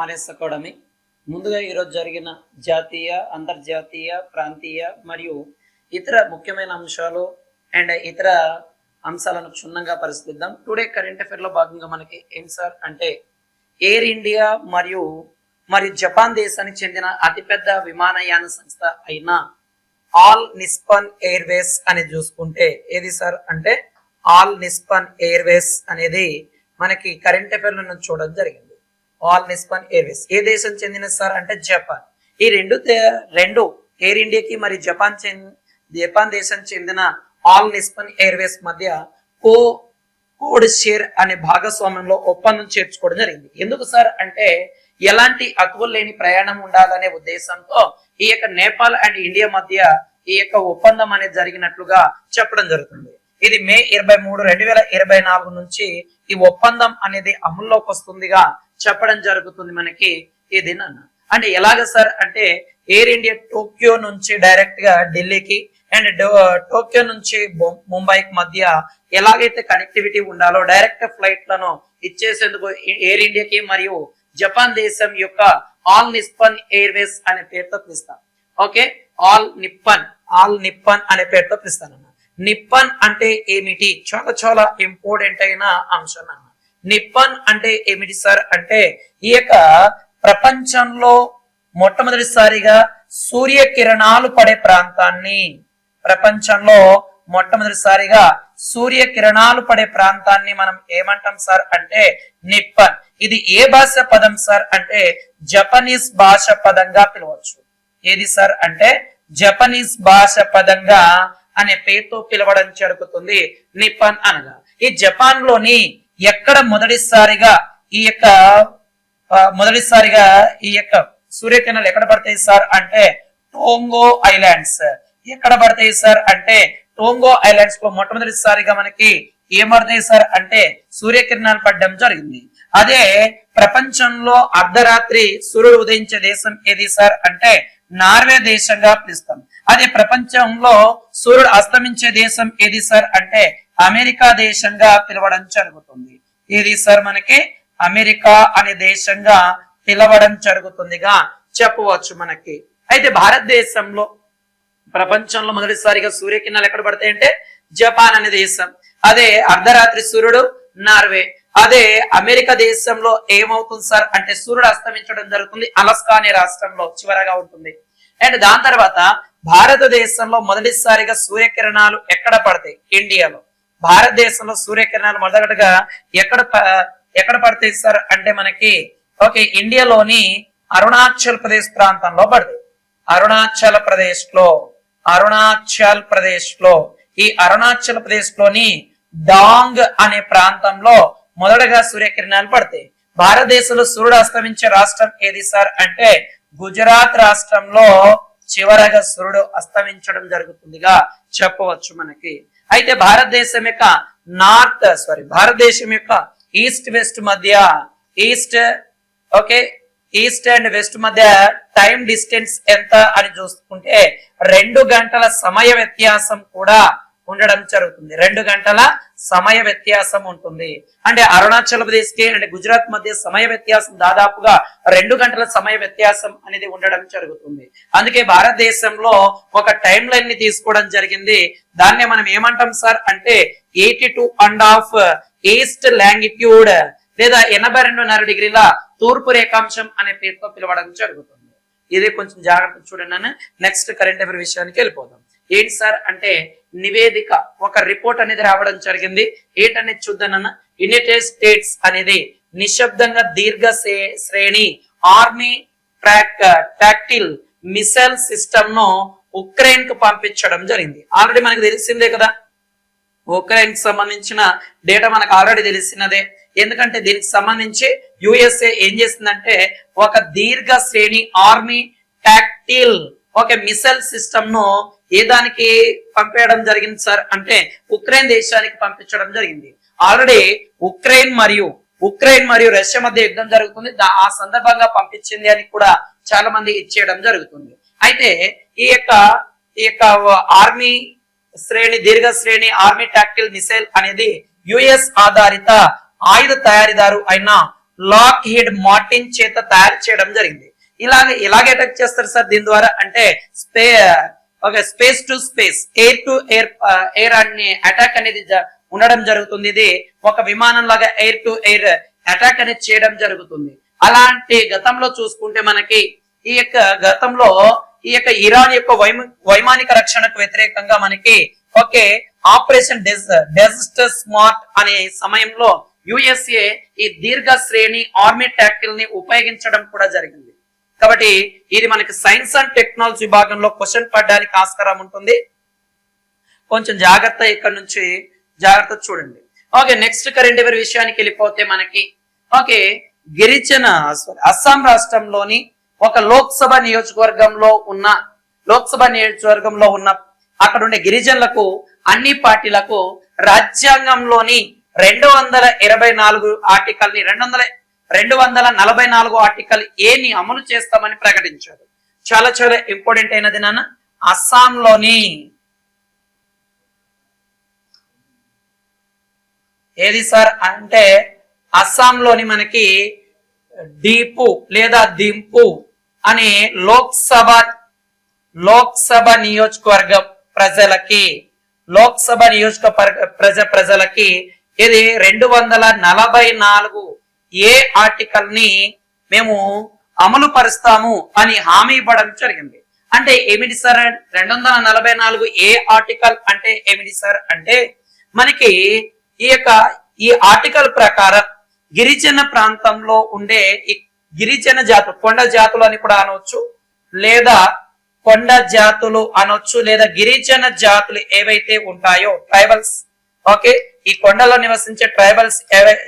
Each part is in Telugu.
RS academy. ముందుగా ఈరోజు జరిగిన జాతీయ, అంతర్జాతీయ, ప్రాంతీయ మరియు ఇతర ముఖ్యమైన అంశాలు అండ్ ఇతర అంశాలను క్షుణ్ణంగా పరిశీలిద్దాం. టుడే కరెంట్ అఫైర్ లో భాగంగా మనకి ఏం సార్ అంటే ఎయిర్ ఇండియా మరియు జపాన్ దేశానికి చెందిన అతిపెద్ద విమానయాన సంస్థ అయిన ఆల్ నిస్పన్ ఎయిర్వేస్ అని చూసుకుంటే ఏది సార్ అంటే ఆల్ నిస్పన్ ఎయిర్వేస్ అనేది మనకి కరెంట్ అఫైర్ లో చూడడం జరిగింది. ఆల్ నిస్పన్ ఎయిర్వేస్ ఏ దేశం చెందిన సార్ అంటే జపాన్. ఈ రెండు ఎయిర్ ఇండియాకి మరి జపాన్ దేశం చెందిన ఆల్ నిస్పన్ ఎయిర్వేస్ మధ్య కోడ్ షేర్ అనే భాగస్వామ్యంలో ఒప్పందం చేర్చుకోవడం జరిగింది. ఎందుకు సార్ అంటే ఎలాంటి అతువులు లేని ప్రయాణం ఉండాలనే ఉద్దేశంతో ఈ యొక్క నేపాల్ అండ్ ఇండియా మధ్య ఈ యొక్క ఒప్పందం అనేది జరిగినట్లుగా చెప్పడం జరుగుతుంది. ఇది మే 23, 2024 నుంచి ఈ ఒప్పందం అనేది అమల్లోకి వస్తుందిగా చెప్పడం జరుగుతుంది మనకి ఈ దినాన. అంటే ఎలాగ సార్ అంటే ఎయిర్ ఇండియా టోక్యో నుంచి డైరెక్ట్ గా ఢిల్లీకి అండ్ టోక్యో నుంచి ముంబైకి మధ్య ఎలాగైతే కనెక్టివిటీ ఉండాలో డైరెక్ట్ ఫ్లైట్ లను ఇచ్చేసేందుకు ఎయిర్ ఇండియాకి మరియు జపాన్ దేశం యొక్క ఆల్ నిస్పన్ ఎయిర్వేస్ అనే పేరుతో పిలుస్తాం. ఓకే, ఆల్ నిప్పన్ అనే పేరుతో పిలుస్తాను. నిప్పన్ అంటే ఏమిటి? చాలా ఇంపార్టెంట్ అయిన అంశం అన్న. నిప్పన్ అంటే ఏమిటి సార్ అంటే ఈ యొక్క ప్రపంచంలో మొట్టమొదటిసారిగా సూర్యకిరణాలు పడే ప్రాంతాన్ని మనం ఏమంటాం సార్ అంటే నిప్పన్. ఇది ఏ భాష పదం సార్ అంటే జపనీస్ భాష పదంగా పిలవచ్చు. ఏది సార్ అంటే జపనీస్ భాష పదంగా అనే పేరుతో పిలవడం జరుగుతుంది నిప్పన్ అనగా. ఈ జపాన్ లోని ఎక్కడ మొదటిసారిగా ఈ యొక్క సూర్యకిరణాలు ఎక్కడ పడతాయి సార్ అంటే టోంగో ఐలాండ్స్. ఎక్కడ పడతాయి సార్ అంటే టోంగో ఐలాండ్స్ లో మొట్టమొదటిసారిగా మనకి ఏమడతాయి సార్ అంటే సూర్యకిరణాలు పడడం జరిగింది. అదే ప్రపంచంలో అర్ధరాత్రి సూర్యుడు ఉదయించే దేశం ఏది సార్ అంటే నార్వే దేశంగా పిలుస్తాం. అదే ప్రపంచంలో సూర్యుడు అస్తమించే దేశం ఏది సార్ అంటే అమెరికా దేశంగా పిలవడం జరుగుతుంది. ఏది సార్ మనకి అమెరికా అనే దేశంగా పిలవడం జరుగుతుందిగా చెప్పవచ్చు మనకి. అయితే భారతదేశంలో ప్రపంచంలో మొదటిసారిగా సూర్యకిరణాలు ఎక్కడ పడతాయి అంటే జపాన్ అనే దేశం. అదే అర్ధరాత్రి సూర్యుడు నార్వే. అదే అమెరికా దేశంలో ఏమవుతుంది సార్ అంటే సూర్యుడు అస్తమించడం జరుగుతుంది అలస్కా అనే రాష్ట్రంలో చివరగా ఉంటుంది. అండ్ దాని తర్వాత భారతదేశంలో మొదటిసారిగా సూర్యకిరణాలు ఎక్కడ పడతాయి? ఇండియాలో. భారతదేశంలో సూర్యకిరణాలు మొదటగా ఎక్కడ పడతాయి సార్ అంటే మనకి ఓకే ఇండియాలోని అరుణాచల్ ప్రదేశ్ ప్రాంతంలో పడతాయి. అరుణాచల్ ప్రదేశ్ లోని డాంగ్ అనే ప్రాంతంలో మొదటగా సూర్యకిరణాలు పడతాయి. భారతదేశంలో సూర్యుడు అస్తమించే రాష్ట్రం ఏది సార్ అంటే గుజరాత్ రాష్ట్రంలో చివరగా సూర్యుడు అస్తమించడం జరుగుతుందిగా చెప్పవచ్చు మనకి. అయితే భారతదేశం యొక్క ఈస్ట్ అండ్ వెస్ట్ మధ్య టైం డిస్టెన్స్ ఎంత అని చూసుకుంటే 2 గంటల సమయ వ్యత్యాసం కూడా ఉండడం జరుగుతుంది. 2 గంటల సమయ వ్యత్యాసం ఉంటుంది. అంటే అరుణాచల్ ప్రదేశ్ కి అంటే గుజరాత్ మధ్య సమయ వ్యత్యాసం దాదాపుగా 2 గంటల సమయ వ్యత్యాసం అనేది ఉండడం జరుగుతుంది. అందుకే భారతదేశంలో ఒక టైం లైన్ ని తీసుకోవడం జరిగింది. దాన్నే మనం ఏమంటాం సార్ అంటే 82.5 ఈస్ట్ లాంగిట్యూడ్ లేదా 82.5 డిగ్రీల తూర్పు రేఖాంశం అనే పేరుతో పిలవడం జరుగుతుంది. ఇది కొంచెం జాగ్రత్త చూడండి. నెక్స్ట్ కరెంట్ అఫైర్ విషయానికి వెళ్ళిపోదాం. ఏంటి సార్ అంటే నివేదిక ఒక రిపోర్ట్ అనేది రావడం జరిగింది. ఏంటనేది చూద్దానన్న. యునైటెడ్ స్టేట్స్ అనేది నిశ్శబ్దంగా దీర్ఘ శ్రేణి ఆర్మీ టాక్టిల్ మిసైల్ సిస్టమ్ ను ఉక్రెయిన్ కు పంపించడం జరిగింది. ఆల్రెడీ మనకు తెలిసిందే కదా, ఉక్రెయిన్ కి సంబంధించిన డేటా మనకు ఆల్రెడీ తెలిసినదే. ఎందుకంటే దీనికి సంబంధించి యుఎస్ఏ ఏం చేసిందంటే ఒక దీర్ఘ శ్రేణి ఆర్మీ టాక్టిల్ మిసైల్ సిస్టమ్ ను ఏ దానికి పంపేయడం జరిగింది సార్ అంటే ఉక్రెయిన్ దేశానికి పంపించడం జరిగింది. ఆల్రెడీ ఉక్రెయిన్ మరియు రష్యా మధ్య యుద్ధం జరుగుతుంది. ఆ సందర్భంగా పంపించింది అని కూడా చాలా మంది ఇచ్చేయడం జరుగుతుంది. అయితే ఈ యొక్క ఆర్మీ దీర్ఘ శ్రేణి ఆర్మీ టాక్టిల్ మిసైల్ అనేది యుఎస్ ఆధారిత ఆయుధ తయారీదారు అయిన లాక్ హీడ్ మార్టిన్ చేత తయారు చేయడం జరిగింది. ఇలాగే అటాక్ చేస్తారు సార్ దీని ద్వారా అంటే space to space, air to air అనే అటాక్ అనేది ఉండడం జరుగుతుంది. ఇది ఒక విమానం లాగా ఎయిర్ టు ఎయిర్ అటాక్ అనేది చేయడం జరుగుతుంది. అలాంటి గతంలో చూసుకుంటే మనకి ఈ యొక్క గతంలో ఈ యొక్క ఇరాన్ యొక్క వైమానిక రక్షణకు వ్యతిరేకంగా మనకి ఆపరేషన్ డెజర్ట్ స్మార్ట్ అనే సమయంలో యుఎస్ఏ ఈ దీర్ఘ శ్రేణి ఆర్మీ ట్యాక్టిల్ ని ఉపయోగించడం కూడా జరిగింది. కాబట్టి ఇది మనకి సైన్స్ అండ్ టెక్నాలజీ విభాగంలో క్వశ్చన్ పడడానికి ఆస్కారం ఉంటుంది. కొంచెం జాగ్రత్త ఇక్కడ నుంచి జాగ్రత్త చూడండి. నెక్స్ట్ కరెంట్ అఫైర్ విషయానికి వెళ్ళిపోతే మనకి గిరిజన అస్సాం రాష్ట్రంలోని ఒక లోక్సభ నియోజకవర్గంలో ఉన్న అక్కడ ఉండే గిరిజనులకు అన్ని పార్టీలకు రాజ్యాంగంలోని 224 ఆర్టికల్ ని 244 ఆర్టికల్ ఏని అమలు చేస్తామని ప్రకటించారు. చాలా చాలా ఇంపార్టెంట్ అయినది నాన్న. అస్సాంలోని ఏది సార్ అంటే అస్సాంలోని మనకి డీపు లేదా దింపు అనే లోక్సభ నియోజకవర్గం ప్రజలకి ఇది 244 ఏ ఆర్టికల్ ని మేము అమలు పరుస్తాము అని హామీ ఇవ్వడం జరిగింది. అంటే ఏమిటి సార్ 244 ఏ ఆర్టికల్ అంటే ఏమిటి సార్ అంటే మనకి ఈ ఆర్టికల్ ప్రకారం గిరిజన ప్రాంతంలో ఉండే ఈ గిరిజన జాతులు, కొండ జాతులు అని కూడా అనవచ్చు, లేదా కొండ జాతులు అనొచ్చు, లేదా గిరిజన జాతులు ఏవైతే ఉంటాయో ట్రైబల్స్, ఈ కొండలో నివసించే ట్రైబల్స్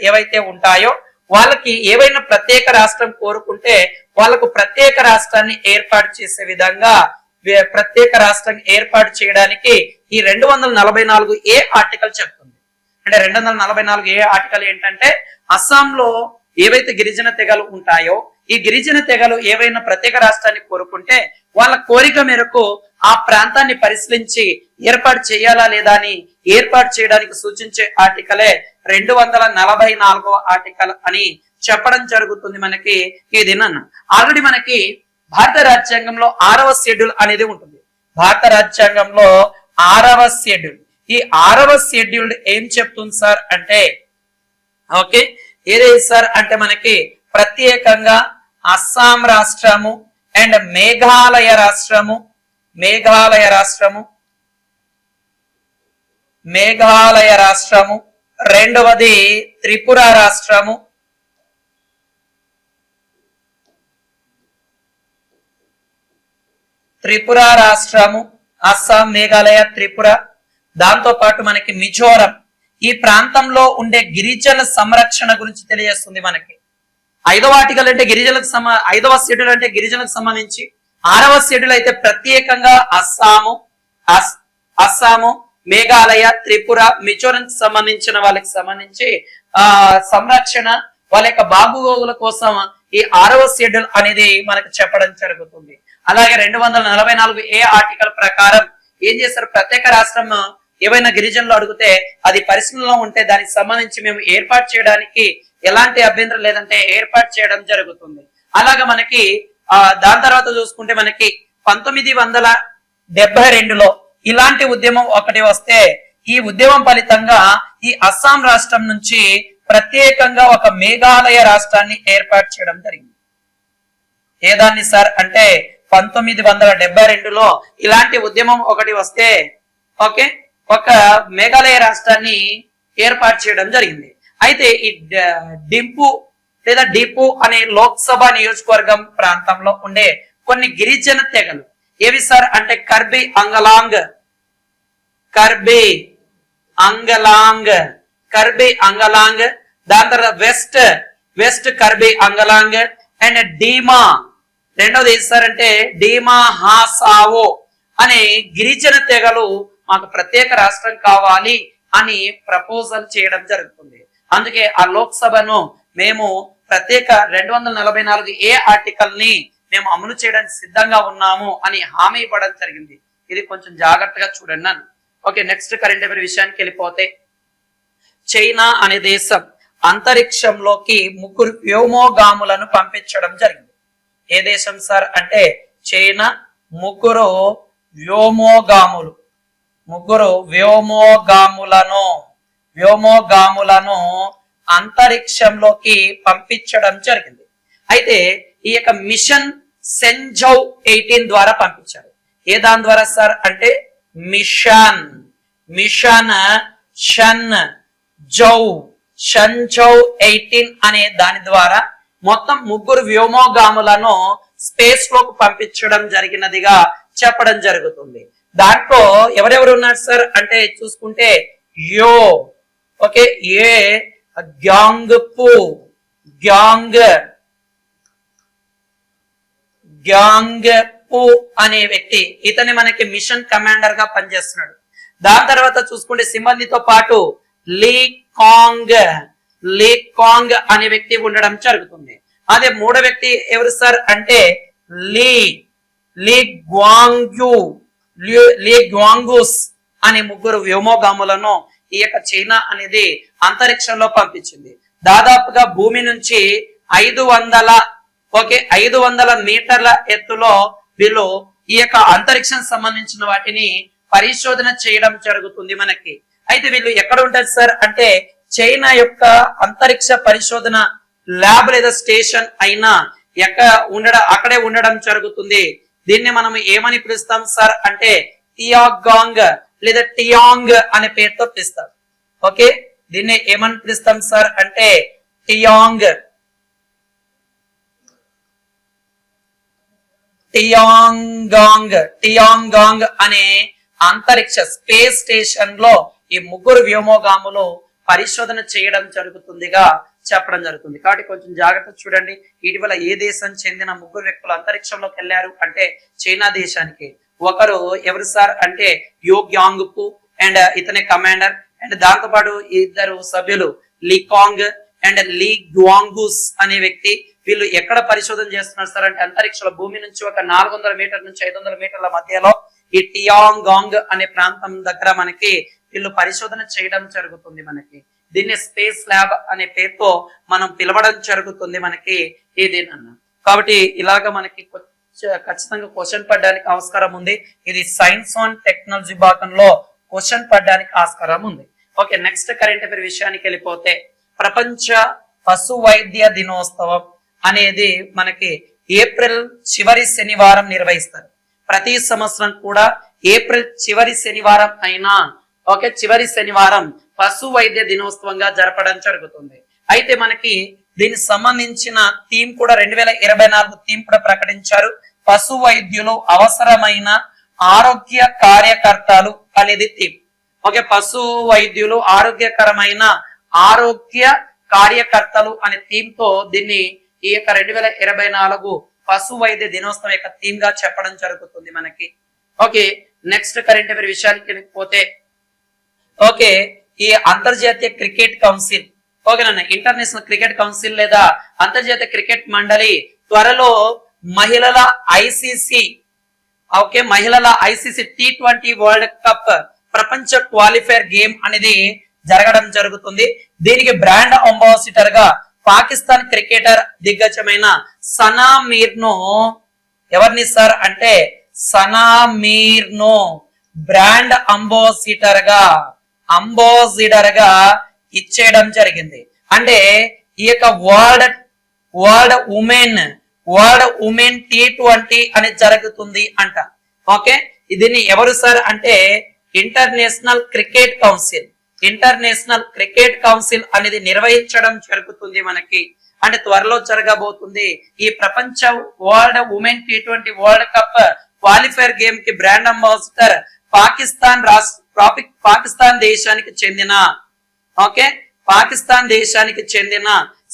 ఏవైతే ఉంటాయో వాళ్ళకి ఏవైనా ప్రత్యేక రాష్ట్రం కోరుకుంటే వాళ్ళకు ప్రత్యేక రాష్ట్రాన్ని ఏర్పాటు చేసే విధంగా ప్రత్యేక రాష్ట్రం ఏర్పాటు చేయడానికి ఈ 244 ఏ ఆర్టికల్ చెప్తుంది. అంటే 244 ఏ ఆర్టికల్ ఏంటంటే అస్సాంలో ఏవైతే గిరిజన తెగలు ఉంటాయో ఈ గిరిజన తెగలు ఏవైనా ప్రత్యేక రాష్ట్రాన్ని కోరుకుంటే వాళ్ళ కోరిక మేరకు ఆ ప్రాంతాన్ని పరిశీలించి ఏర్పాటు చేయాలా లేదా అని ఏర్పాటు చేయడానికి సూచించే ఆర్టికలే 244వ ఆర్టికల్ అని చెప్పడం జరుగుతుంది. మనకి ఇది ఆల్రెడీ మనకి భారత రాజ్యాంగంలో 6వ షెడ్యూల్ అనేది ఉంటుంది. భారత రాజ్యాంగంలో 6వ షెడ్యూల్, ఈ 6వ షెడ్యూల్ ఏం చెప్తుంది సార్ అంటే ఏదైతే సార్ అంటే మనకి ప్రత్యేకంగా అస్సాం రాష్ట్రము అండ్ మేఘాలయ రాష్ట్రము, రెండవది త్రిపుర రాష్ట్రము, అస్సాం, మేఘాలయ, త్రిపుర, దాంతో పాటు మనకి మిజోరం. ఈ ప్రాంతంలో ఉండే గిరిజన సంరక్షణ గురించి తెలియజేస్తుంది మనకి. 5వ ఆర్టికల్ అంటే గిరిజనులకు 5వ షెడ్యూల్ అంటే గిరిజనులకు సంబంధించి, 6వ షెడ్యూల్ అయితే ప్రత్యేకంగా అస్సాము, మేఘాలయ, త్రిపుర, మిజోరం సంబంధించిన వాళ్ళకి సంబంధించి సంరక్షణ వాళ్ళ యొక్క బాగోగుల కోసం ఈ 6వ షెడ్యూల్ అనేది మనకు చెప్పడం జరుగుతుంది. అలాగే 244 ఏ ఆర్టికల్ ప్రకారం ఏం చేస్తారు, ప్రత్యేక రాష్ట్రం ఏవైనా గిరిజనులు అడిగితే అది పరిశీలనలో ఉంటే దానికి సంబంధించి మేము ఏర్పాటు చేయడానికి ఎలాంటి అభ్యంతరం లేదంటే ఏర్పాటు చేయడం జరుగుతుంది. అలాగా మనకి దాని తర్వాత చూసుకుంటే మనకి 1972లో ఇలాంటి ఉద్యమం ఒకటి వస్తే ఈ ఉద్యమం ఫలితంగా ఈ అస్సాం రాష్ట్రం నుంచి ప్రత్యేకంగా ఒక మేఘాలయ రాష్ట్రాన్ని ఏర్పాటు చేయడం జరిగింది. ఏదాన్ని సార్ అంటే 1972లో ఇలాంటి ఉద్యమం ఒకటి వస్తే ఒక మేఘాలయ రాష్ట్రాన్ని ఏర్పాటు చేయడం జరిగింది. అయితే ఈ డింపు లేదా డిపు అనే లోక్సభ నియోజకవర్గం ప్రాంతంలో ఉండే కొన్ని గిరిజన తెగలు ఏవి సార్ అంటే కర్బీ అంగలాంగ్, దాని తర్వాత వెస్ట్ కర్బీ అంగలాంగ్ అండ్ డీమా, రెండవది ఏది సార్ అంటే డీమా హాసావో అనే గిరిజన తెగలు మాకు ప్రత్యేక రాష్ట్రం కావాలి అని ప్రపోజల్ చేయడం జరుగుతుంది. అందుకే ఆ లోక్సభను మేము ప్రత్యేక 244 ఏ ఆర్టికల్ ని మేము అమలు చేయడానికి సిద్ధంగా ఉన్నాము అని హామీ ఇవ్వడం జరిగింది. ఇది కొంచెం జాగ్రత్తగా చూడండి. నెక్స్ట్ కరెంట్ అఫైర్ విషయానికి వెళ్ళిపోతే చైనా అనే దేశం అంతరిక్షంలోకి ముగ్గురు వ్యోమగాములను పంపించడం జరిగింది. ఏ దేశం సార్ అంటే చైనా. ముగ్గురు వ్యోమగాములను అంతరిక్షంలోకి పంపించడం జరిగింది. అయితే ఈ యొక్క మిషన్ సెంజౌ 18 ద్వారా పంపించారు. ఏ దాని ద్వారా సార్ అంటే మిషన్ షన్జౌ 18 అనే దాని ద్వారా మొత్తం ముగ్గురు వ్యోమగాములను స్పేస్ లోకి పంపించడం జరిగినదిగా చెప్పడం జరుగుతుంది. దాంట్లో ఎవరెవరు ఉన్నారు సార్ అంటే చూసుకుంటే గ్యాంగ్ అనే వ్యక్తి, ఇతని మనకి మిషన్ కమాండర్ గా పనిచేస్తున్నాడు. దాని తర్వాత చూసుకుంటే సిబ్బందితో పాటు లీ కాంగ్ అనే వ్యక్తి ఉండడం జరుగుతుంది. అదే మూడో వ్యక్తి ఎవరు సార్ అంటే లీ గ్వాంగూస్ అనే ముగ్గురు వ్యోమగాములను ఈ యొక్క చైనా అనేది అంతరిక్షంలో పంపించింది. దాదాపుగా భూమి నుంచి 500 మీటర్ల ఎత్తులో వీళ్ళు ఈ యొక్క అంతరిక్షం సంబంధించిన వాటిని పరిశోధన చేయడం జరుగుతుంది మనకి. అయితే వీళ్ళు ఎక్కడ ఉంటారు సార్ అంటే చైనా యొక్క అంతరిక్ష పరిశోధన ల్యాబ్ లేదా స్టేషన్ అయినా అక్కడే ఉండడం జరుగుతుంది. దీన్ని మనం ఏమని పిలుస్తాం సార్ అంటే టియాగాంగ్ లేదా టియాంగ్ అనే పేరుతో పిలుస్తాం. ఓకే, దీన్ని ఏమని పిలుస్తాం సార్ అంటే టియాంగాంగ్ అనే అంతరిక్ష స్పేస్ స్టేషన్ లో ఈ ముగ్గురు వ్యోమగాములు పరిశోధన చేయడం జరుగుతుందిగా చెప్పడం జరుగుతుంది. కాబట్టి కొంచెం జాగ్రత్త చూడండి. ఇటీవల ఏ దేశం చెందిన ముగ్గురు వ్యక్తులు అంతరిక్షంలోకి వెళ్ళారు అంటే చైనా దేశానికి. ఒకరు ఎవరు సార్ అంటే గ్యాంగ్ అండ్ ఇతనే కమాండర్, అండ్ దాంతో పాటు ఇద్దరు సభ్యులు లీకాంగ్ అండ్ లీ గ్వాంగూస్ అనే వ్యక్తి. వీళ్ళు ఎక్కడ పరిశోధన చేస్తున్నారు సార్ అంటే అంతరిక్షంలో భూమి నుంచి ఒక 400 మీటర్ల నుంచి 500 మీటర్ల మధ్యలో ఈ టియాంగాంగ్ అనే ప్రాంతం దగ్గర మనకి వీళ్ళు పరిశోధన చేయడం జరుగుతుంది. మనకి దీన్ని స్పేస్ ల్యాబ్ అనే పేరుతో మనం పిలవడం జరుగుతుంది మనకి ఏదేనన్నా. కాబట్టి ఇలాగ మనకి ఖచ్చితంగా క్వశ్చన్ పడడానికి ఆస్కారం ఉంది. ఇది సైన్స్ అండ్ టెక్నాలజీ భాగంలో క్వశ్చన్ పడడానికి ఆస్కారం ఉంది. ఓకే, నెక్స్ట్ కరెంట్ అఫైర్ విషయానికి వెళ్ళిపోతే ప్రపంచ పశు వైద్య దినోత్సవం అనేది మనకి ఏప్రిల్ చివరి శనివారం నిర్వహిస్తారు. ప్రతి సంవత్సరం కూడా ఏప్రిల్ చివరి శనివారం చివరి శనివారం పశు వైద్య దినోత్సవంగా జరపడం జరుగుతుంది. అయితే మనకి దీనికి సంబంధించిన థీమ్ కూడా 2024 థీమ్ కూడా ప్రకటించారు. పశు వైద్యులు అవసరమైన ఆరోగ్య కార్యకర్తలు అనేది థీమ్. ఓకే, పశు వైద్యులు ఆరోగ్యకరమైన ఆరోగ్య కార్యకర్తలు అనే థీమ్ తో దీన్ని ఈ యొక్క 2024 పశు వైద్య దినోత్సవం యొక్క థీమ్ గా చెప్పడం జరుగుతుంది మనకి. ఓకే, నెక్స్ట్ కరెంట్ అఫైర్ విషయానికి వెళ్ళిపోతే ఓకే, ఈ అంతర్జాతీయ క్రికెట్ కౌన్సిల్ ఓకేనా, ఇంటర్నేషనల్ క్రికెట్ కౌన్సిల్ లేదా అంతర్జాతీయ క్రికెట్ మండలి త్వరలో మహిళల ఐసీసీ T20 వరల్డ్ కప్ ప్రపంచ క్వాలిఫైర్ గేమ్ అనేది జరగడం జరుగుతుంది. దీనికి బ్రాండ్ అంబాసిడర్ గా పాకిస్తాన్ క్రికెటర్ దిగ్గజమైన సనా మీర్ ను ఎవరిని సార్ అంటే సనా మీర్ ను బ్రాండ్ అంబాసిడర్ గా ఇచ్చేయడం జరిగింది. అంటే ఈ యొక్క వరల్డ్ ఉమెన్ T20 అని జరుగుతుంది అంట. ఓకే, దీన్ని ఎవరు సార్ అంటే ఇంటర్నేషనల్ క్రికెట్ కౌన్సిల్ అనేది నిర్వహించడం జరుగుతుంది మనకి. అంటే త్వరలో జరగబోతుంది ఈ ప్రపంచ women T20 world cup qualifier game కి బ్రాండ్ అంబాసిడర్ పాకిస్తాన్ దేశానికి చెందిన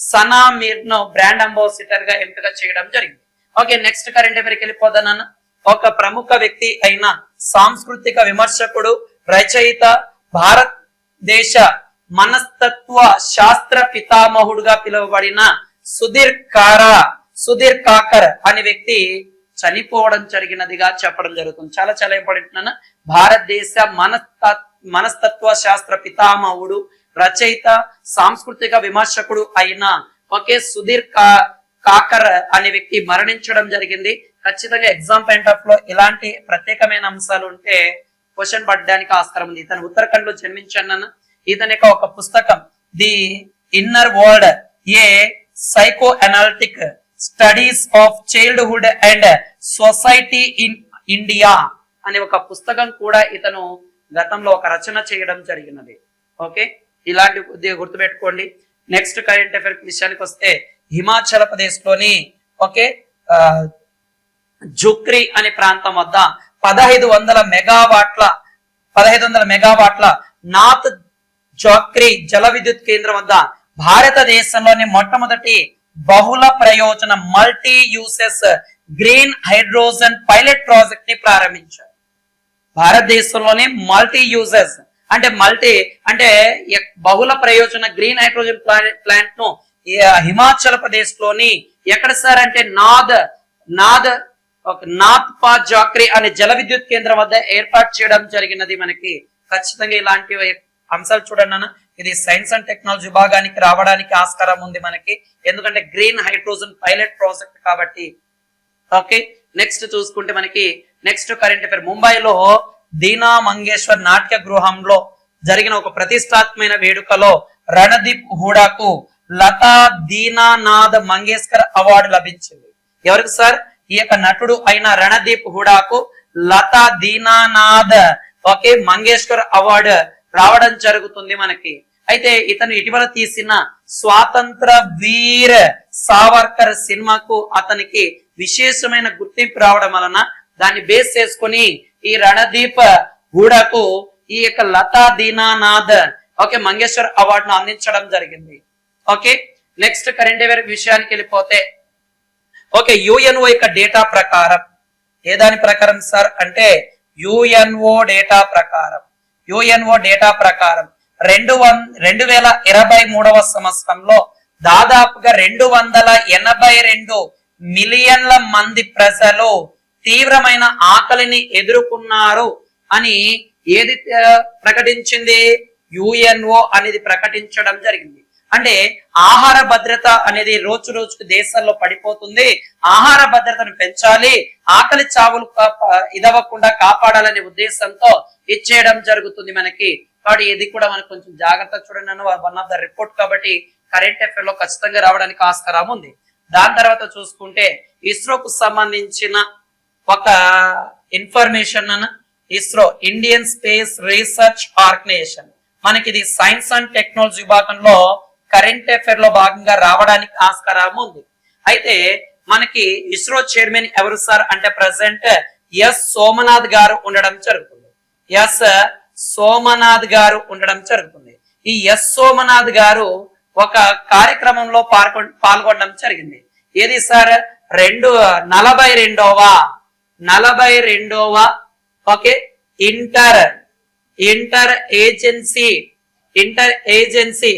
సనా మీర్ ను బ్రాండ్ అంబాసిడర్ గా ఎంపిక చేయడం జరిగింది. ఓకే, నెక్స్ట్ కరెంట్ అఫైర్కి వెళ్ళిపోదానన్న. ఒక ప్రముఖ వ్యక్తి అయిన సాంస్కృతిక విమర్శకుడు, రచయిత, భారతదేశ మనస్తత్వ శాస్త్ర పితామహుడుగా పిలువబడిన సుధీర్ కాకర్ అనే వ్యక్తి చనిపోవడం జరిగినదిగా చెప్పడం జరుగుతుంది. చాలా చాలా ఇంపార్టెంట్ నాన్న. భారతదేశ మనస్తత్వ శాస్త్ర పితామహుడు రచయిత సాంస్కృతిక విమర్శకుడు అయిన సుధీర్ కాకర్ అనే వ్యక్తి మరణించడం జరిగింది. ఖచ్చితంగా ఎగ్జామ్ పాయింట్ ఆఫ్ లో ఇలాంటి ప్రత్యేకమైన అంశాలు ఉంటే క్వశ్చన్ పడడానికి ఆస్కారం ఉంది. ఇతను ఉత్తరాఖండ్ లో జన్మించాను. ఇతని యొక్క ఒక పుస్తకం the inner world A psycho analytic studies of childhood and society in India అనే ఒక పుస్తకం కూడా ఇతను గతంలో ఒక రచన చేయడం జరిగినది. ఓకే, ఇలాంటి కొద్దిగా గుర్తుపెట్టుకోండి. నెక్స్ట్ కరెంట్ అఫైర్ విషయానికి వస్తే హిమాచల్ ప్రదేశ్ లోని జుక్రీ అనే ప్రాంతం వద్ద 1500 మెగావాట్ల నార్త్ జోక్రీ జల విద్యుత్ కేంద్రం వద్ద భారతదేశంలోని మొట్టమొదటి బహుళ ప్రయోజన multi uses green hydrogen pilot project ని ప్రారంభించారు. భారతదేశంలోని మల్టీ యూజెస్ అంటే బహుళ ప్రయోజన గ్రీన్ హైడ్రోజన్ ప్లాంట్ ను హిమాచల్ ప్రదేశ్ లోని ఎక్కడ సార్ అంటే నాథ్ జాక్రీ అనే జల విద్యుత్ కేంద్రం వద్ద ఏర్పాటు చేయడం జరిగినది. మనకి ఖచ్చితంగా ఇలాంటి అంశాలు చూడండి అన్న. ఇది సైన్స్ అండ్ టెక్నాలజీ విభాగానికి రావడానికి ఆస్కారం ఉంది మనకి, ఎందుకంటే గ్రీన్ హైడ్రోజన్ పైలట్ ప్రాజెక్ట్ కాబట్టి. ఓకే, నెక్స్ట్ చూసుకుంటే మనకి నెక్స్ట్ కరెంట్ అఫైర్ ముంబైలో దీనా మంగేశ్వర్ నాట్య గృహంలో జరిగిన ఒక ప్రతిష్టాత్మకమైన వేడుకలో రణదీప్ హూడాకు లతా దీనానాథ్ మంగేష్కర్ అవార్డు లభించింది. ఎవరికి సార్? ఈ యొక్క నటుడు అయిన రణదీప్ హూడాకు లతా దీనానాథ్ మంగేష్కర్ అవార్డు రావడం జరుగుతుంది మనకి. అయితే ఇతను ఇటీవల తీసిన స్వాతంత్ర వీర్ సావర్కర్ సినిమాకు అతనికి విశేషమైన గుర్తింపు రావడం వలన దాన్ని బేస్ చేసుకుని ఈ రణదీప్ హూడాకు ఈ యొక్క లతా దీనానాథ్ మంగేశ్వర్ అవార్డును అందించడం జరిగింది. ఓకే, నెక్స్ట్ కరెంట్ అఫైర్ విషయానికి వెళ్ళిపోతే యుఎన్ఓ యొక్క డేటా ప్రకారం ఏ దాని ప్రకారం సార్ అంటే యుఎన్ఓ డేటా ప్రకారం 2023వ సంవత్సరంలో దాదాపుగా 282 మిలియన్ల మంది ప్రజలు తీవ్రమైన ఆకలిని ఎదుర్కొన్నారు అని ఏది ప్రకటించింది? యుఎన్ఓ అనేది ప్రకటించడం జరిగింది. అంటే ఆహార భద్రత అనేది రోజు రోజుకు దేశాల్లో పడిపోతుంది. ఆహార భద్రతను పెంచాలి, ఆకలి చావులు ఇదవ్వకుండా కాపాడాలనే ఉద్దేశంతో ఇచ్చేయడం జరుగుతుంది మనకి. కాబట్టి ఇది కూడా మనకు కొంచెం జాగ్రత్త చూడండి. వన్ ఆఫ్ ద రిపోర్ట్ కాబట్టి కరెంట్ అఫైర్ లో ఖచ్చితంగా రావడానికి ఆస్కారం ఉంది. దాని తర్వాత చూసుకుంటే ఇస్రోకు సంబంధించిన ఒక information ISRO Indian space research organization మనకి ఇది సైన్స్ అండ్ టెక్నాలజీ విభాగంలో కరెంట్ అఫైర్ లో భాగంగా రావడానికి ఆస్కారం ఉంది. అయితే మనకి ఇస్రో చైర్మన్ ఎవరు సార్ అంటే ప్రెసిడెంట్ ఎస్ సోమనాథ్ గారు ఉండడం జరుగుతుంది. ఈ ఎస్ సోమనాథ్ గారు ఒక కార్యక్రమంలో పాల్గొనడం జరిగింది. ఏది సార్ 42వ inter agency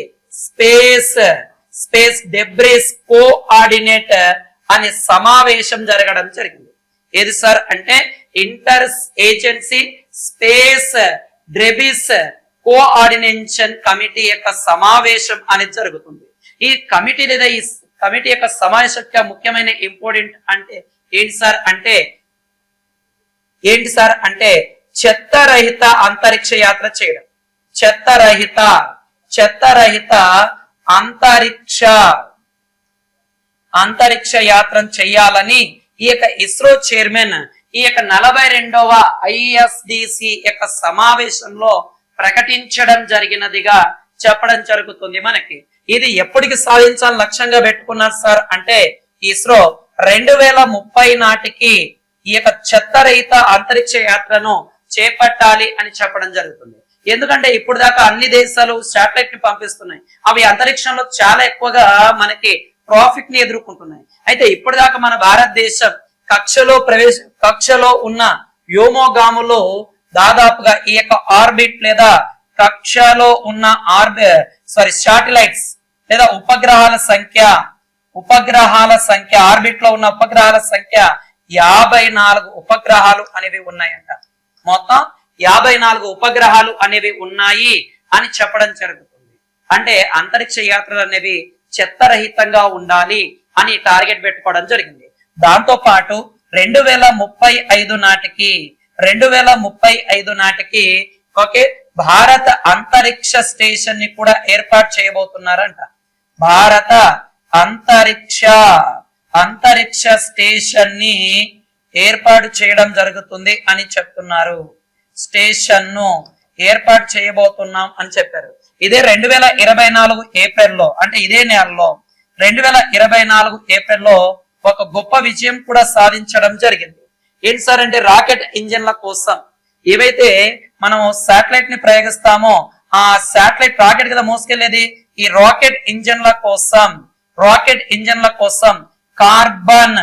space debris coordinate అనే సమావేశం జరగడం జరిగింది. ఏది సార్ అంటే inter agency space debris coordination committee యొక్క సమావేశం అనేది జరుగుతుంది. ఈ కమిటీ లేదా ఈ కమిటీ యొక్క సమావేశం యొక్క ముఖ్యమైన ఇంపార్టెంట్ అంటే ఏంటి సార్ అంటే చెత్తరహిత అంతరిక్ష యాత్ర చేయడం. చెత్తరహిత అంతరిక్ష యాత్ర చేయాలని ఈ యొక్క ఇస్రో చైర్మన్ ఈ యొక్క 42వ ISDC యొక్క సమావేశంలో ప్రకటించడం జరిగినదిగా చెప్పడం జరుగుతుంది మనకి. ఇది ఎప్పటికి సాధించాలని లక్ష్యంగా పెట్టుకున్నారు సార్ అంటే ఇస్రో 2030 నాటికి ఈ యొక్క చెత్తరహిత అంతరిక్ష యాత్రను చేపట్టాలి అని చెప్పడం జరుగుతుంది. ఎందుకంటే ఇప్పుడు దాకా అన్ని దేశాలు శాటిలైట్ ని పంపిస్తున్నాయి. అవి అంతరిక్షంలో చాలా ఎక్కువగా మనకి ట్రాఫిక్ ని ఎదుర్కొంటున్నాయి. అయితే ఇప్పుడు దాకా మన భారతదేశం కక్షలో ఉన్న వ్యోమగాములో దాదాపుగా ఈ యొక్క ఆర్బిట్ లేదా కక్షలో ఉన్న శాటిలైట్స్ లేదా ఉపగ్రహాల సంఖ్య ఆర్బిట్ లో ఉన్న ఉపగ్రహాల సంఖ్య 54 ఉపగ్రహాలు అనేవి ఉన్నాయంట. మొత్తం 54 ఉపగ్రహాలు అనేవి ఉన్నాయి అని చెప్పడం జరుగుతుంది. అంటే అంతరిక్ష యాత్రలు అనేవి చెత్తరహితంగా ఉండాలి అని టార్గెట్ పెట్టుకోవడం జరిగింది. దాంతో పాటు 2035 నాటికి ఓకే భారత అంతరిక్ష స్టేషన్ ని కూడా ఏర్పాటు చేయబోతున్నారంట. భారత అంతరిక్ష స్టేషన్ ని ఏర్పాటు చేయడం జరుగుతుంది అని చెప్తున్నారు. స్టేషన్ ను ఏర్పాటు చేయబోతున్నాం అని చెప్పారు. ఇదే 2024 ఏప్రిల్లో, అంటే ఇదే నెలలో 2024 ఏప్రిల్లో ఒక గొప్ప విజయం కూడా సాధించడం జరిగింది. ఏంటి సార్ అంటే రాకెట్ ఇంజన్ల కోసం ఏవైతే మనం శాటిలైట్ ని ప్రయోగిస్తామో ఆ శాటిలైట్ రాకెట్ కదా మోసుకెళ్లేది, ఈ రాకెట్ ఇంజన్ల కోసం కార్బన్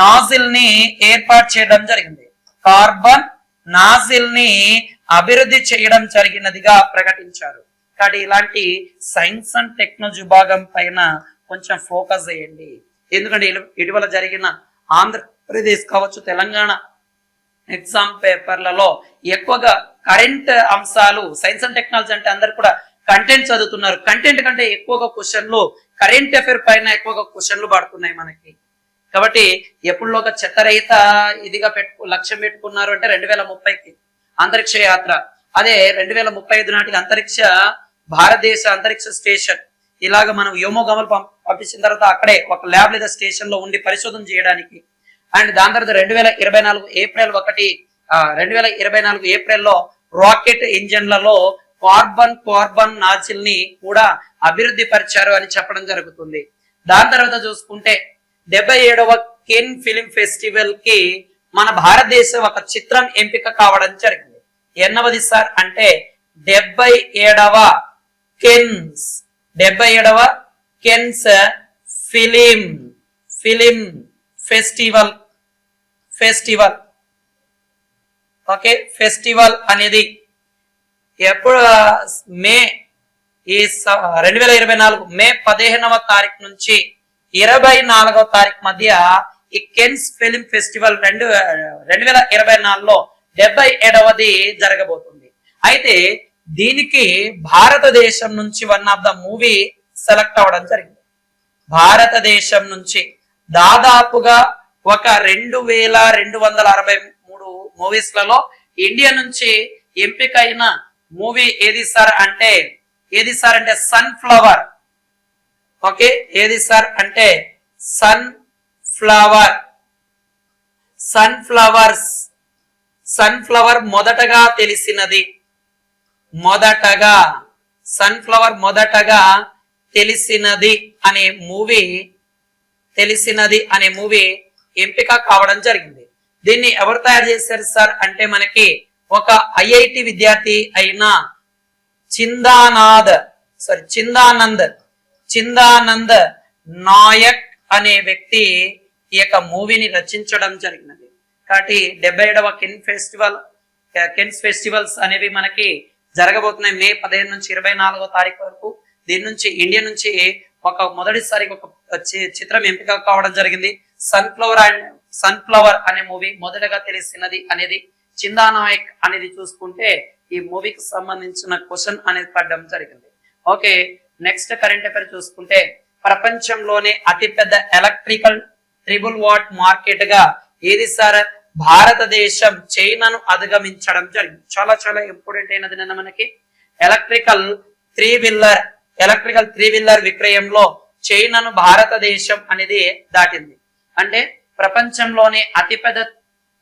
నాజిల్ ని ఏర్పాటు చేయడం జరిగింది. కార్బన్ నాజిల్ ని అభివృద్ధి చేయడం జరిగినదిగా ప్రకటించారు. కాబట్టి ఇలాంటి సైన్స్ అండ్ టెక్నాలజీ విభాగం పైన కొంచెం ఫోకస్ చేయండి. ఎందుకంటే ఇటీవల జరిగిన ఆంధ్రప్రదేశ్ కావచ్చు, తెలంగాణ ఎగ్జామ్ పేపర్లలో ఎక్కువగా కరెంట్ అంశాలు, సైన్స్ అండ్ టెక్నాలజీ అంటే అందరు కూడా కంటెంట్ చదువుతున్నారు. కంటెంట్ కంటే ఎక్కువగా క్వశ్చన్లు కరెంట్ అఫైర్ పైన ఎక్కువగా క్వశ్చన్లు పడుతున్నాయి మనకి. కాబట్టి ఎప్పుడులోగా చెత్తరహిత ఇదిగా లక్ష్యం పెట్టుకున్నారు అంటే 2030కి అంతరిక్ష యాత్ర. అదే 2035 నాటికి భారతదేశ అంతరిక్ష స్టేషన్ ఇలాగ మనం వ్యోమోగమలు పంపించిన తర్వాత అక్కడే ఒక ల్యాబ్ లేదా స్టేషన్ లో ఉండి పరిశోధన చేయడానికి. అండ్ దాని తర్వాత 2024 ఏప్రిల్లో రాకెట్ ఇంజన్లలో కార్బన్ నాజిల్ ని కూడా అభివృద్ధి పరిచారు అని చెప్పడం జరుగుతుంది. దాని తర్వాత చూసుకుంటే 77వ కెన్ ఫిలిం ఫెస్టివల్ కి మన భారతదేశం ఒక చిత్రం ఎంపిక కావడం జరిగింది. ఎన్నవది సార్ అంటే 77వ కెన్స్ ఫిలిం ఫెస్టివల్ ఓకే ఫెస్టివల్ అనేది ఎప్పుడు మే 2024 మే 15వ తారీఖు నుంచి 24వ తారీఖు మధ్య ఈ కెన్స్ ఫిలిం ఫెస్టివల్ 2024లో 77వది జరగబోతుంది. అయితే దీనికి భారతదేశం నుంచి one of the movie select అవ్వడం జరిగింది. భారతదేశం నుంచి దాదాపుగా ఒక 2263 మూవీస్లలో ఇండియా నుంచి ఎంపికైన మూవీ ఏది సార్ అంటే సన్ఫ్లవర్. ఓకే ఏది సార్ అంటే సన్ఫ్లవర్ మొదటగా తెలిసినది అనే మూవీ ఎంపిక కావడం జరిగింది. దీన్ని ఎవరు తయారు చేశారు సార్ అంటే మనకి ఒక ఐఐటి విద్యార్థి అయిన చిందానంద్ నాయక్ అనే వ్యక్తి ఈ యొక్క మూవీని రచించడం జరిగినది. కాబట్టి 77వ కెన్స్ ఫెస్టివల్స్ అనేవి మనకి జరగబోతున్నాయి మే 15 నుంచి 24వ తారీఖు వరకు. దీని నుంచి ఇండియా నుంచి ఒక మొదటిసారి ఒక చిత్రం ఎంపిక కావడం జరిగింది. సన్ఫ్లవర్ అనే మూవీ మొదటగా తెలిసినది అనేది చిందానాయక్ అనేది చూసుకుంటే ఈ మూవీకి సంబంధించిన క్వశ్చన్ అనేది పడడం జరిగింది. ఓకే నెక్స్ట్ కరెంట్ అఫైర్ చూసుకుంటే ప్రపంచంలోనే అతిపెద్ద ఎలక్ట్రికల్ ట్రిబుల్ వాట్ మార్కెట్ గా ఏది సార్ భారతదేశం చైనాను అధిగమించడం జరిగింది. చాలా చాలా ఇంపార్టెంట్ అయినది నిన్న మనకి ఎలక్ట్రికల్ త్రీ వీలర్ విక్రయంలో చైనాను భారతదేశం అనేది దాటింది. అంటే ప్రపంచంలోనే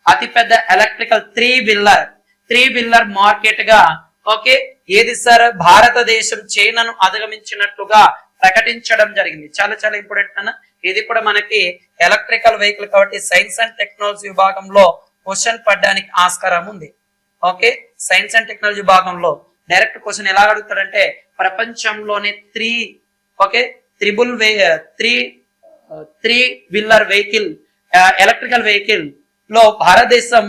అతిపెద్ద ఎలక్ట్రికల్ త్రీ వీలర్ మార్కెట్ గా ఓకే ఏది సార్ భారతదేశం చైనాను అధిగమించినట్లుగా ప్రకటించడం జరిగింది. చాలా చాలా ఇంపార్టెంట్ అన్న. ఇది కూడా మనకి ఎలక్ట్రికల్ వెహికల్ కాబట్టి సైన్స్ అండ్ టెక్నాలజీ విభాగంలో క్వశ్చన్ పడడానికి ఆస్కారం ఉంది. ఓకే సైన్స్ అండ్ టెక్నాలజీ విభాగంలో డైరెక్ట్ క్వశ్చన్ ఎలా అడుగుతాడంటే ప్రపంచంలోనే three wheeler vehicle electrical vehicle లో భారతదేశం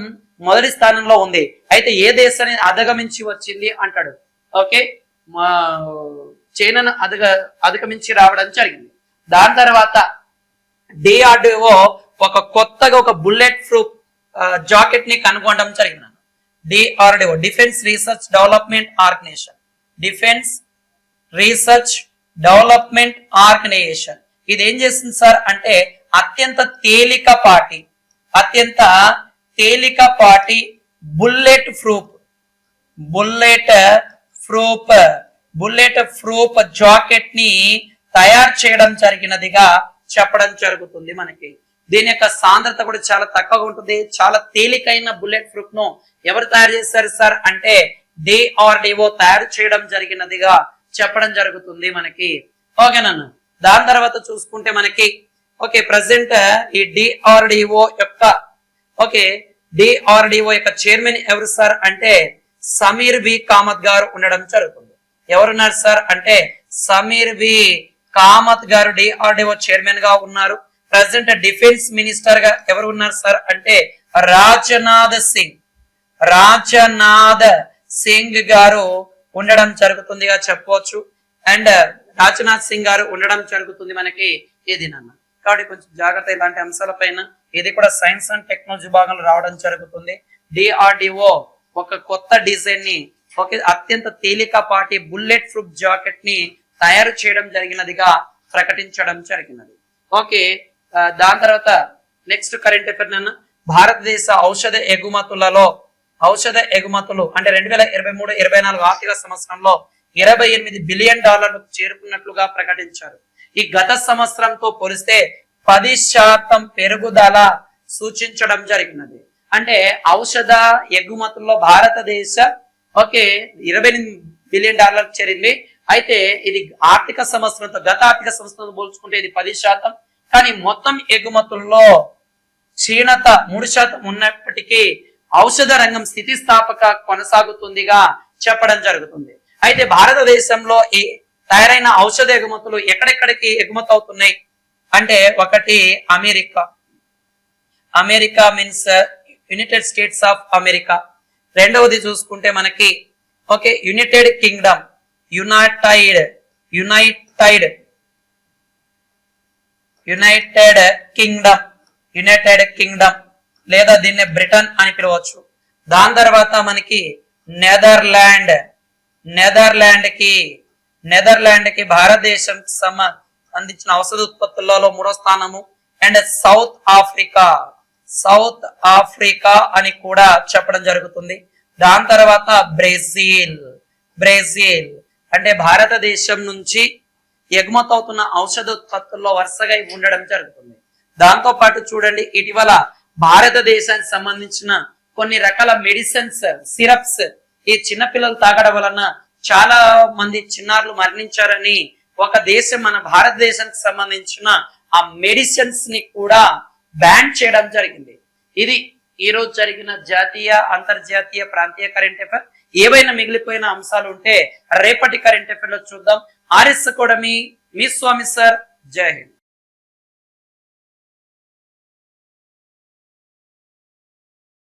మొదటి స్థానంలో ఉంది. అయితే ఏ దేశాన్ని అధిగమించి వచ్చింది అంటాడు. ఓకే చైనాను అధిగమించి రావడం జరిగింది. దాని తర్వాత డిఆర్డిఓ ఒక కొత్తగా ఒక బుల్లెట్ ప్రూఫ్ జాకెట్ ని కనుగొనడం జరిగింది. DRDO defence research development organization defence research development organization. ఇది ఏం చేస్తుంది సార్ అంటే అత్యంత తేలికపాటి బుల్లెట్ ప్రూఫ్ జాకెట్ ని తయారు చేయడం జరిగినదిగా చెప్పడం జరుగుతుంది. మనకి దీని యొక్క సాంద్రత కూడా చాలా తక్కువగా ఉంటుంది. చాలా తేలికైన బుల్లెట్ ప్రూఫ్ ను ఎవరు తయారు చేస్తారు సార్ అంటే DRDO తయారు చేయడం జరిగినదిగా చెప్పడం జరుగుతుంది మనకి. ఓకేనా? దాని తర్వాత చూసుకుంటే మనకి ప్రెసెంట్ ఈ DRDO యొక్క చైర్మన్ ఎవరు సార్ అంటే సమీర్ వి కామత్ గారు ఉండడం జరుగుతుంది. ఎవరున్నారు సార్ అంటే సమీర్ వి కామత్ గారు DRDO చైర్మన్ గా ఉన్నారు. ప్రెసెంట్ డిఫెన్స్ మినిస్టర్ గా ఎవరు ఉన్నారు సార్ అంటే రాజ్నాథ్ సింగ్ గారు ఉండడం జరుగుతుందిగా చెప్పవచ్చు. అండ్ రాజ్నాథ్ సింగ్ గారు ఉండడం జరుగుతుంది మనకి ఇది నాన్న. కాబట్టి కొంచెం జాగ్రత్త ఇలాంటి అంశాల పైన. ఇది కూడా సైన్స్ అండ్ టెక్నాలజీ భాగంలో రావడం జరుగుతుంది. DRDO ఒక కొత్త డిజైన్ ని అత్యంత తేలికపాటి బుల్లెట్ ప్రూఫ్ జాకెట్ ని తయారు చేయడం జరిగినదిగా ప్రకటించడం జరిగినది. దాని తర్వాత నెక్స్ట్ కరెంట్ అఫైర్ నాన్న. భారతదేశ ఔషధ ఎగుమతులు అంటే 2023-24 ఆర్థిక సంవత్సరంలో $28 బిలియన్ చేరుకున్నట్లుగా ప్రకటించారు. ఈ గత సంవత్సరంతో పోలిస్తే 10% పెరుగుదల సూచించడం జరిగినది. అంటే ఔషధ ఎగుమతుల్లో భారతదేశ $28 బిలియన్ చేరింది. అయితే ఇది గత ఆర్థిక సంవత్సరంతో పోల్చుకుంటే ఇది 10%. కానీ మొత్తం ఎగుమతుల్లో క్షీణత 3% ఉన్నప్పటికీ ఔషధ రంగం స్థితిస్థాపక కొనసాగుతుందిగా చెప్పడం జరుగుతుంది. అయితే భారతదేశంలో ఈ తయారైన ఔషధ ఎగుమతులు ఎక్కడెక్కడికి ఎగుమతి అవుతున్నాయి అంటే ఒకటి America means United states of America. రెండవది చూసుకుంటే మనకి యునైటెడ్ కింగ్డమ్ లేదా దీన్ని బ్రిటన్ అని పిలవచ్చు. దాని తర్వాత మనకి నెదర్లాండ్ కి భారతదేశం సంబంధించిన ఔషధ ఉత్పత్తులలో 3వ స్థానము. అండ్ సౌత్ ఆఫ్రికా అని కూడా చెప్పడం జరుగుతుంది. దాని తర్వాత బ్రెజిల్ అంటే భారతదేశం నుంచి ఎగుమతి అవుతున్న ఔషధ ఉత్పత్తుల్లో వరుసగా ఉండడం జరుగుతుంది. దాంతో పాటు చూడండి, ఇటీవల భారతదేశానికి సంబంధించిన కొన్ని రకాల మెడిసిన్స్ సిరప్స్ ఈ చిన్నపిల్లలు తాగడం వలన చాలా మంది చిన్నారులు మరణించారని ఒక దేశం మన భారతదేశానికి సంబంధించిన ఆ మెడిసిన్స్ ని కూడా బ్యాన్ చేయడం జరిగింది. ఇది ఈ రోజు జరిగిన జాతీయ, అంతర్జాతీయ, ప్రాంతీయ కరెంట్ అఫైర్. ఏవైనా మిగిలిపోయిన అంశాలు ఉంటే రేపటి కరెంట్ అఫైర్ లో చూద్దాం. RS అకాడమీ మీ స్వామి సార్. జై హింద్.